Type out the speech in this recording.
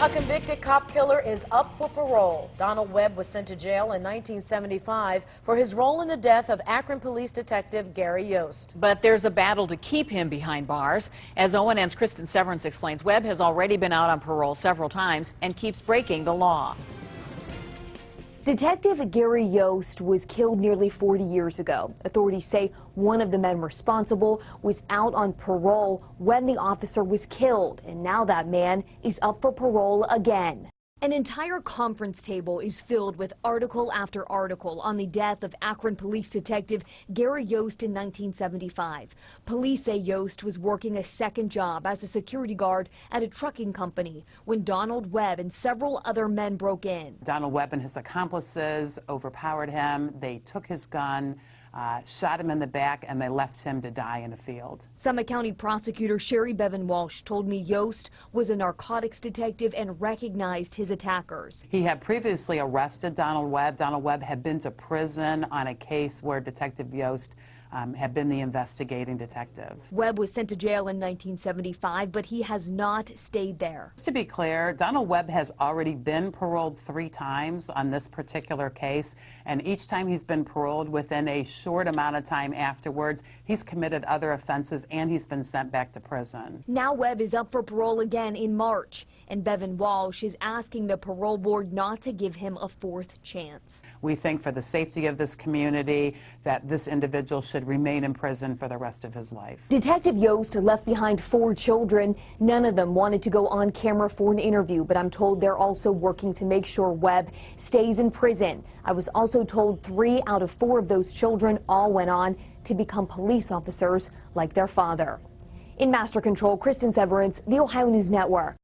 A convicted cop killer is up for parole. Donald Webb was sent to jail in 1975 for his role in the death of Akron Police Detective Gary Yost. But there's a battle to keep him behind bars. As ONN's Kristen Severance explains, Webb has already been out on parole several times and keeps breaking the law. Detective Gary Yost was killed nearly 40 years ago. Authorities say one of the men responsible was out on parole when the officer was killed, and now that man is up for parole again. An entire conference table is filled with article after article on the death of Akron Police Detective Gary Yost in 1975. Police say Yost was working a second job as a security guard at a trucking company when Donald Webb and several other men broke in. Donald Webb and his accomplices overpowered him. They took his gun, shot him in the back, and they left him to die in a field. Summit County Prosecutor Sherry Bevan Walsh told me Yost was a narcotics detective and recognized his attackers. He had previously arrested Donald Webb. Donald Webb had been to prison on a case where Detective Yost had been the investigating detective. Webb was sent to jail in 1975, but he has not stayed there. To be clear, Donald Webb has already been paroled 3 times on this particular case, and each time he's been paroled within a short amount of time afterwards, he's committed other offenses and he's been sent back to prison. Now Webb is up for parole again in March, and Bevan Walsh is asking the parole board not to give him a 4th chance. We think for the safety of this community that this individual should remain in prison for the rest of his life. Detective Yost left behind 4 children. None of them wanted to go on camera for an interview, but I'm told they're also working to make sure Webb stays in prison. I was also told 3 out of 4 of those children all went on to become police officers like their father. In Master Control, Kristen Severance, the Ohio News Network.